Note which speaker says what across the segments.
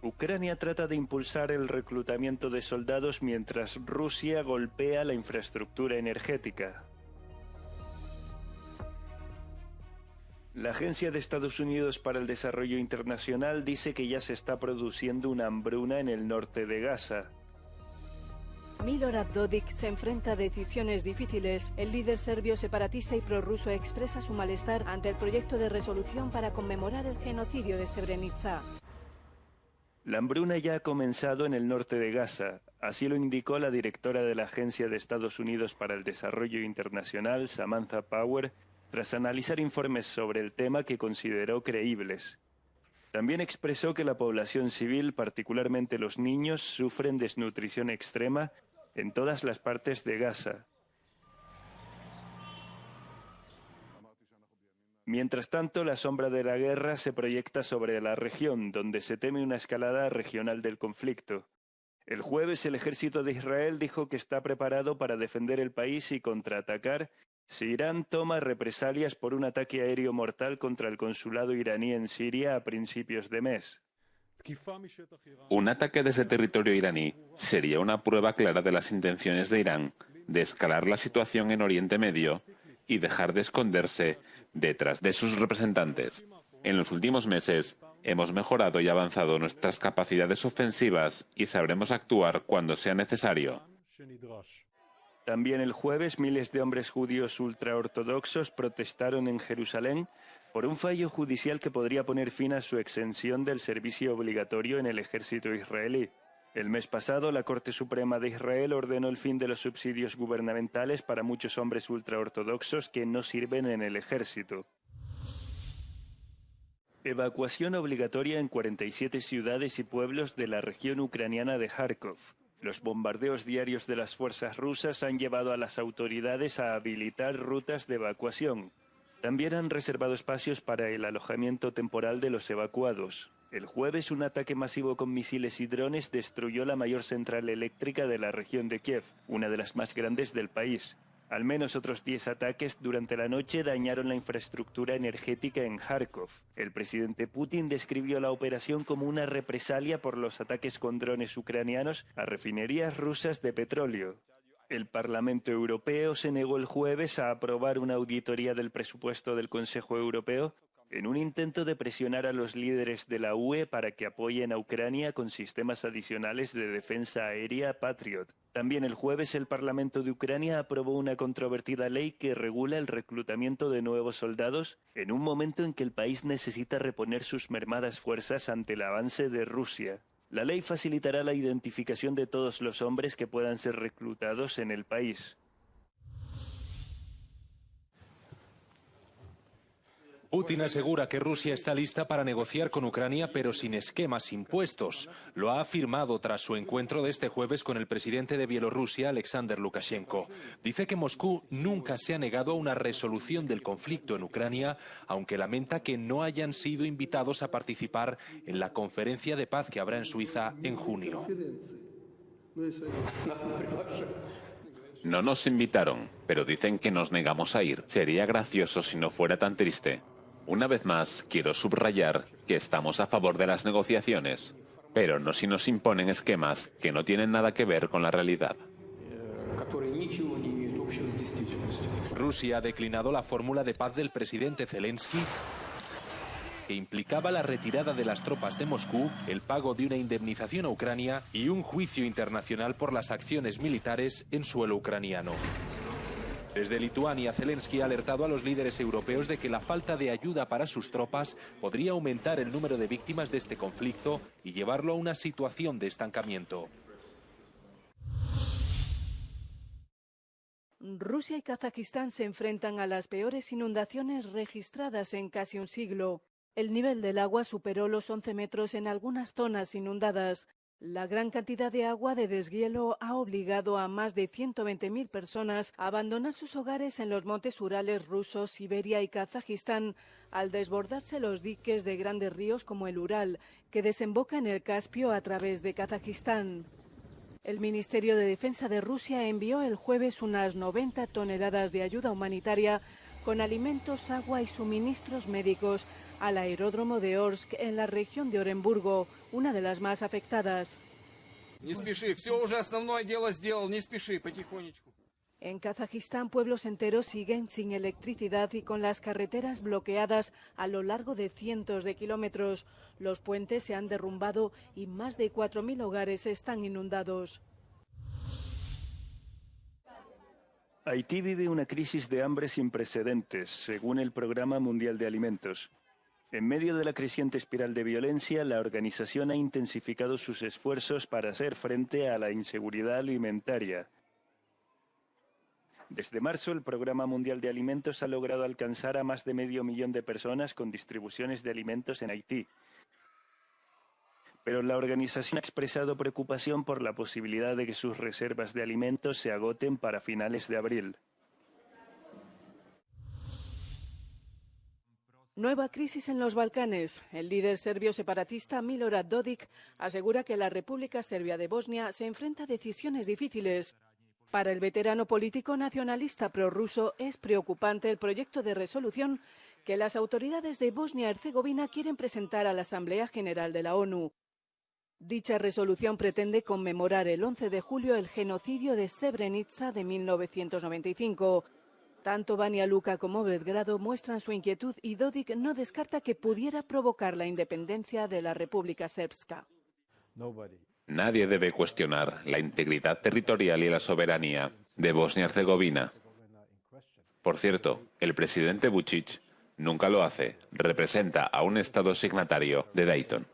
Speaker 1: Ucrania trata de impulsar el reclutamiento de soldados mientras Rusia golpea la infraestructura energética. La Agencia de Estados Unidos para el Desarrollo Internacional dice que ya se está produciendo una hambruna en el norte de Gaza.
Speaker 2: Milorad Dodik se enfrenta a decisiones difíciles. El líder serbio separatista y prorruso expresa su malestar ante el proyecto de resolución para conmemorar el genocidio de Srebrenica.
Speaker 1: La hambruna ya ha comenzado en el norte de Gaza, así lo indicó la directora de la Agencia de Estados Unidos para el Desarrollo Internacional, Samantha Power, tras analizar informes sobre el tema que consideró creíbles. También expresó que la población civil, particularmente los niños, sufren desnutrición extrema en todas las partes de Gaza. Mientras tanto, la sombra de la guerra se proyecta sobre la región, donde se teme una escalada regional del conflicto. El jueves, el ejército de Israel dijo que está preparado para defender el país y contraatacar si Irán toma represalias por un ataque aéreo mortal contra el consulado iraní en Siria a principios de mes.
Speaker 3: Un ataque desde territorio iraní sería una prueba clara de las intenciones de Irán de escalar la situación en Oriente Medio y dejar de esconderse detrás de sus representantes. En los últimos meses hemos mejorado y avanzado nuestras capacidades ofensivas y sabremos actuar cuando sea necesario.
Speaker 1: También el jueves, miles de hombres judíos ultraortodoxos protestaron en Jerusalén por un fallo judicial que podría poner fin a su exención del servicio obligatorio en el ejército israelí. El mes pasado, la Corte Suprema de Israel ordenó el fin de los subsidios gubernamentales para muchos hombres ultraortodoxos que no sirven en el ejército. Evacuación obligatoria en 47 ciudades y pueblos de la región ucraniana de Kharkov. Los bombardeos diarios de las fuerzas rusas han llevado a las autoridades a habilitar rutas de evacuación. También han reservado espacios para el alojamiento temporal de los evacuados. El jueves, un ataque masivo con misiles y drones destruyó la mayor central eléctrica de la región de Kiev, una de las más grandes del país. Al menos otros 10 ataques durante la noche dañaron la infraestructura energética en Kharkov. El presidente Putin describió la operación como una represalia por los ataques con drones ucranianos a refinerías rusas de petróleo. El Parlamento Europeo se negó el jueves a aprobar una auditoría del presupuesto del Consejo Europeo en un intento de presionar a los líderes de la UE para que apoyen a Ucrania con sistemas adicionales de defensa aérea Patriot. También el jueves el Parlamento de Ucrania aprobó una controvertida ley que regula el reclutamiento de nuevos soldados en un momento en que el país necesita reponer sus mermadas fuerzas ante el avance de Rusia. La ley facilitará la identificación de todos los hombres que puedan ser reclutados en el país.
Speaker 4: Putin asegura que Rusia está lista para negociar con Ucrania, pero sin esquemas impuestos. Lo ha afirmado tras su encuentro de este jueves con el presidente de Bielorrusia, Alexander Lukashenko. Dice que Moscú nunca se ha negado a una resolución del conflicto en Ucrania, aunque lamenta que no hayan sido invitados a participar en la conferencia de paz que habrá en Suiza en junio.
Speaker 3: No nos invitaron, pero dicen que nos negamos a ir. Sería gracioso si no fuera tan triste. Una vez más, quiero subrayar que estamos a favor de las negociaciones, pero no si nos imponen esquemas que no tienen nada que ver con la realidad.
Speaker 4: Rusia ha declinado la fórmula de paz del presidente Zelensky, que implicaba la retirada de las tropas de Moscú, el pago de una indemnización a Ucrania y un juicio internacional por las acciones militares en suelo ucraniano. Desde Lituania, Zelensky ha alertado a los líderes europeos de que la falta de ayuda para sus tropas podría aumentar el número de víctimas de este conflicto y llevarlo a una situación de estancamiento.
Speaker 2: Rusia y Kazajistán se enfrentan a las peores inundaciones registradas en casi un siglo. El nivel del agua superó los 11 metros en algunas zonas inundadas. La gran cantidad de agua de deshielo ha obligado a más de 120.000 personas a abandonar sus hogares en los montes Urales rusos, Siberia y Kazajistán, al desbordarse los diques de grandes ríos como el Ural, que desemboca en el Caspio a través de Kazajistán. El Ministerio de Defensa de Rusia envió el jueves unas 90 toneladas de ayuda humanitaria con alimentos, agua y suministros médicos al aeródromo de Orsk en la región de Oremburgo, una de las más afectadas. En Kazajistán, pueblos enteros siguen sin electricidad y con las carreteras bloqueadas a lo largo de cientos de kilómetros. Los puentes se han derrumbado y más de 4.000 hogares están inundados.
Speaker 1: Haití vive una crisis de hambre sin precedentes, según el Programa Mundial de Alimentos. En medio de la creciente espiral de violencia, la organización ha intensificado sus esfuerzos para hacer frente a la inseguridad alimentaria. Desde marzo, el Programa Mundial de Alimentos ha logrado alcanzar a más de 500.000 de personas con distribuciones de alimentos en Haití. Pero la organización ha expresado preocupación por la posibilidad de que sus reservas de alimentos se agoten para finales de abril.
Speaker 2: Nueva crisis en los Balcanes. El líder serbio separatista Milorad Dodik asegura que la República Serbia de Bosnia se enfrenta a decisiones difíciles. Para el veterano político nacionalista prorruso es preocupante el proyecto de resolución que las autoridades de Bosnia-Herzegovina quieren presentar a la Asamblea General de la ONU. Dicha resolución pretende conmemorar el 11 de julio el genocidio de Srebrenica de 1995. Tanto Banja Luka como Belgrado muestran su inquietud y Dodik no descarta que pudiera provocar la independencia de la República Srpska.
Speaker 3: Nadie debe cuestionar la integridad territorial y la soberanía de Bosnia-Herzegovina. Por cierto, el presidente Vučić nunca lo hace. Representa a un Estado signatario de Dayton.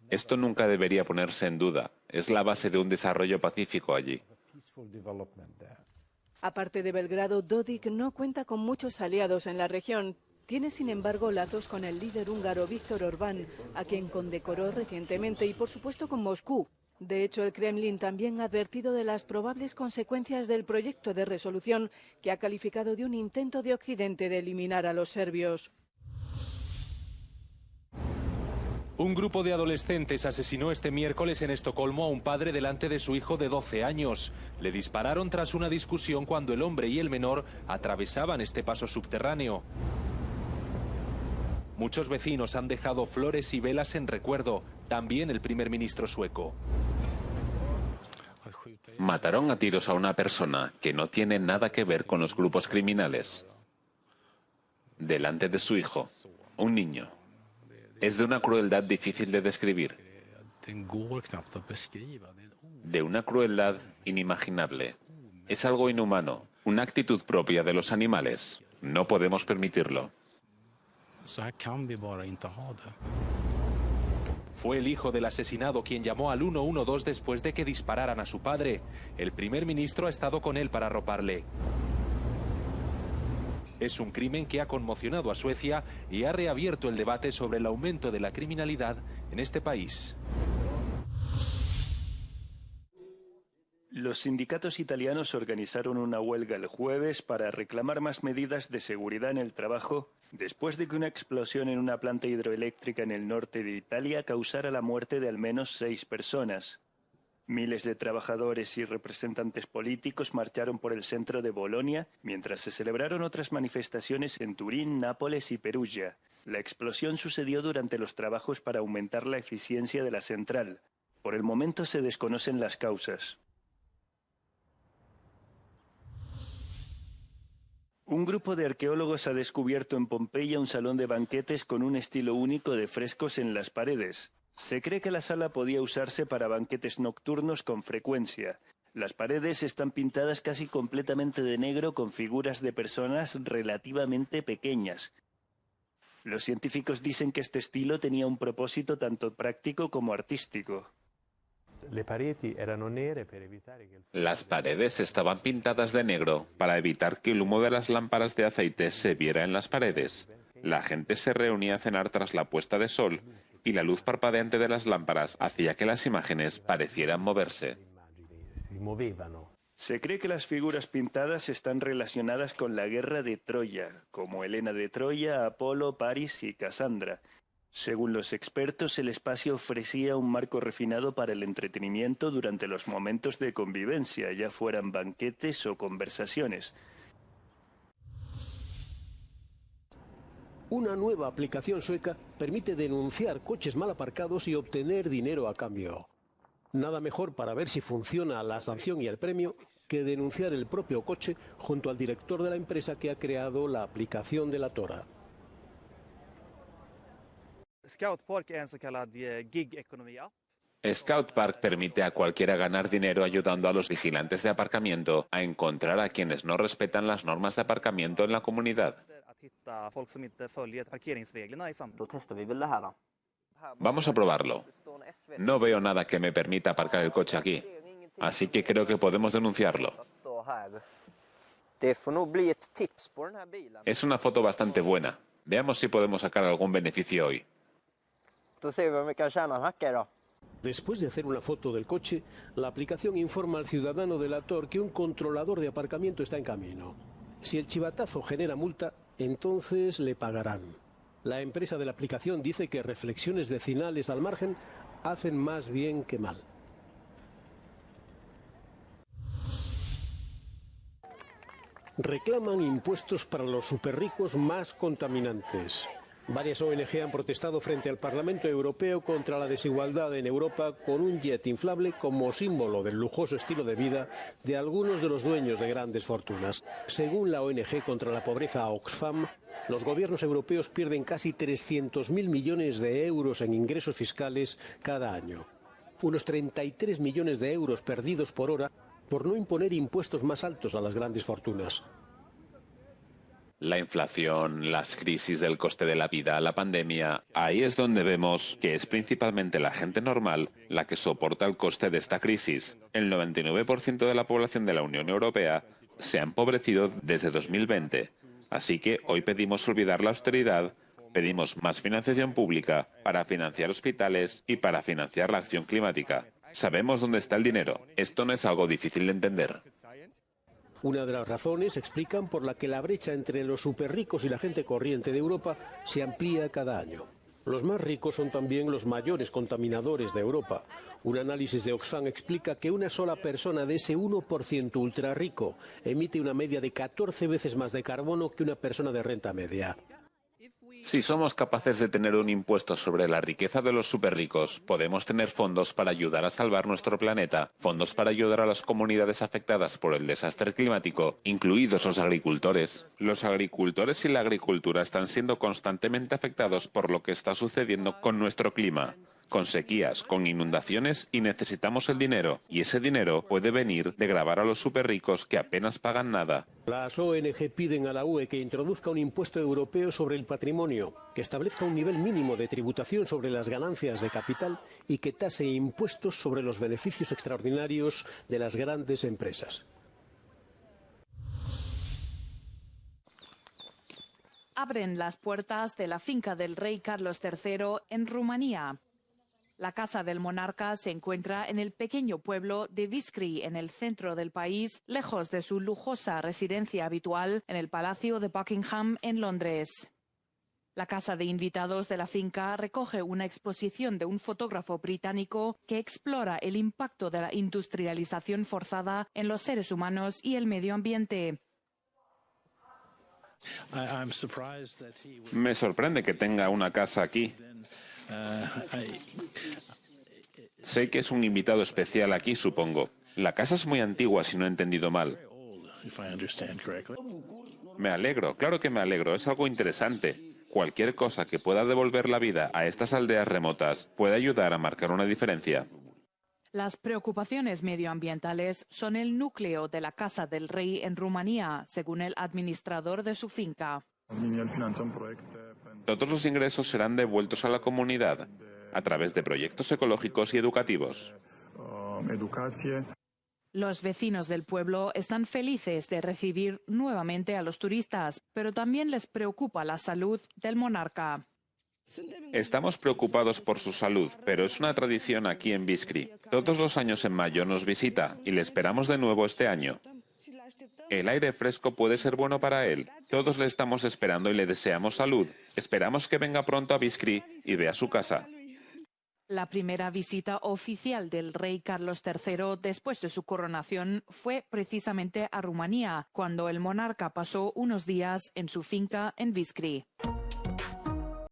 Speaker 3: Esto nunca debería ponerse en duda. Es la base de un desarrollo pacífico allí.
Speaker 2: Aparte de Belgrado, Dodik no cuenta con muchos aliados en la región. Tiene, sin embargo, lazos con el líder húngaro Viktor Orbán, a quien condecoró recientemente, y por supuesto con Moscú. De hecho, el Kremlin también ha advertido de las probables consecuencias del proyecto de resolución que ha calificado de un intento de Occidente de eliminar a los serbios.
Speaker 4: Un grupo de adolescentes asesinó este miércoles en Estocolmo a un padre delante de su hijo de 12 años. Le dispararon tras una discusión cuando el hombre y el menor atravesaban este paso subterráneo. Muchos vecinos han dejado flores y velas en recuerdo, también el primer ministro sueco.
Speaker 3: Mataron a tiros a una persona que no tiene nada que ver con los grupos criminales. Delante de su hijo, un niño. Es de una crueldad difícil de describir. De una crueldad inimaginable. Es algo inhumano, una actitud propia de los animales. No podemos permitirlo.
Speaker 4: Fue el hijo del asesinado quien llamó al 112 después de que dispararan a su padre. El primer ministro ha estado con él para arroparle. Es un crimen que ha conmocionado a Suecia y ha reabierto el debate sobre el aumento de la criminalidad en este país.
Speaker 1: Los sindicatos italianos organizaron una huelga el jueves para reclamar más medidas de seguridad en el trabajo después de que una explosión en una planta hidroeléctrica en el norte de Italia causara la muerte de al menos 6 personas. Miles de trabajadores y representantes políticos marcharon por el centro de Bolonia, mientras se celebraron otras manifestaciones en Turín, Nápoles y Perugia. La explosión sucedió durante los trabajos para aumentar la eficiencia de la central. Por el momento se desconocen las causas. Un grupo de arqueólogos ha descubierto en Pompeya un salón de banquetes con un estilo único de frescos en las paredes. Se cree que la sala podía usarse para banquetes nocturnos con frecuencia. Las paredes están pintadas casi completamente de negro con figuras de personas relativamente pequeñas. Los científicos dicen que este estilo tenía un propósito tanto práctico como artístico.
Speaker 3: Las paredes estaban pintadas de negro para evitar que el humo de las lámparas de aceite se viera en las paredes. La gente se reunía a cenar tras la puesta de sol y la luz parpadeante de las lámparas hacía que las imágenes parecieran moverse.
Speaker 1: Se cree que las figuras pintadas están relacionadas con la guerra de Troya, como Helena de Troya, Apolo, Paris y Casandra. Según los expertos, el espacio ofrecía un marco refinado para el entretenimiento durante los momentos de convivencia, ya fueran banquetes o conversaciones.
Speaker 5: Una nueva aplicación sueca permite denunciar coches mal aparcados y obtener dinero a cambio. Nada mejor para ver si funciona la sanción y el premio que denunciar el propio coche junto al director de la empresa que ha creado la aplicación de la Tora.
Speaker 6: Scout Park es en så kallad gig-ekonomi-app.
Speaker 3: Scout Park permite a cualquiera ganar dinero ayudando a los vigilantes de aparcamiento a encontrar a quienes no respetan las normas de aparcamiento en la comunidad. Vamos a probarlo. No veo nada que me permita aparcar el coche aquí, así que creo que podemos denunciarlo. Es una foto bastante buena. Veamos si podemos sacar algún beneficio hoy.
Speaker 5: Después de hacer una foto del coche, la aplicación informa al ciudadano de la Tor que un controlador de aparcamiento está en camino. Si el chivatazo genera multa, entonces le pagarán. La empresa de la aplicación dice que reflexiones vecinales al margen hacen más bien que mal. Reclaman impuestos para los superricos más contaminantes. Varias ONG han protestado frente al Parlamento Europeo contra la desigualdad en Europa con un jet inflable como símbolo del lujoso estilo de vida de algunos de los dueños de grandes fortunas. Según la ONG contra la pobreza Oxfam, los gobiernos europeos pierden casi 300.000 millones de euros en ingresos fiscales cada año. Unos 33 millones de euros perdidos por hora por no imponer impuestos más altos a las grandes fortunas.
Speaker 3: La inflación, las crisis del coste de la vida, la pandemia, ahí es donde vemos que es principalmente la gente normal la que soporta el coste de esta crisis. El 99% de la población de la Unión Europea se ha empobrecido desde 2020. Así que hoy pedimos olvidar la austeridad, pedimos más financiación pública para financiar hospitales y para financiar la acción climática. Sabemos dónde está el dinero. Esto no es algo difícil de entender.
Speaker 5: Una de las razones explican por la que la brecha entre los superricos y la gente corriente de Europa se amplía cada año. Los más ricos son también los mayores contaminadores de Europa. Un análisis de Oxfam explica que una sola persona de ese 1% ultrarrico emite una media de 14 veces más de carbono que una persona de renta media.
Speaker 3: Si somos capaces de tener un impuesto sobre la riqueza de los superricos, podemos tener fondos para ayudar a salvar nuestro planeta, fondos para ayudar a las comunidades afectadas por el desastre climático, incluidos los agricultores. Los agricultores y la agricultura están siendo constantemente afectados por lo que está sucediendo con nuestro clima, con sequías, con inundaciones, y necesitamos el dinero. Y ese dinero puede venir de gravar a los superricos que apenas pagan nada.
Speaker 5: Las ONG piden a la UE que introduzca un impuesto europeo sobre el patrimonio, que establezca un nivel mínimo de tributación sobre las ganancias de capital y que tase impuestos sobre los beneficios extraordinarios de las grandes empresas.
Speaker 7: Abren las puertas de la finca del rey Carlos III en Rumanía. La casa del monarca se encuentra en el pequeño pueblo de Viskri, en el centro del país, lejos de su lujosa residencia habitual en el Palacio de Buckingham en Londres. La casa de invitados de la finca recoge una exposición de un fotógrafo británico que explora el impacto de la industrialización forzada en los seres humanos y el medio ambiente.
Speaker 3: Me sorprende que tenga una casa aquí. Sé que es un invitado especial aquí, supongo. La casa es muy antigua, si no he entendido mal. Me alegro, claro que me alegro, es algo interesante. Cualquier cosa que pueda devolver la vida a estas aldeas remotas puede ayudar a marcar una diferencia.
Speaker 7: Las preocupaciones medioambientales son el núcleo de la Casa del Rey en Rumanía, según el administrador de su finca.
Speaker 3: Todos los ingresos serán devueltos a la comunidad a través de proyectos ecológicos y educativos.
Speaker 7: Los vecinos del pueblo están felices de recibir nuevamente a los turistas, pero también les preocupa la salud del monarca.
Speaker 3: Estamos preocupados por su salud, pero es una tradición aquí en Viskri. Todos los años en mayo nos visita y le esperamos de nuevo este año. El aire fresco puede ser bueno para él. Todos le estamos esperando y le deseamos salud. Esperamos que venga pronto a Viskri y vea su casa.
Speaker 7: La primera visita oficial del rey Carlos III después de su coronación fue precisamente a Rumanía, cuando el monarca pasó unos días en su finca en Viskri.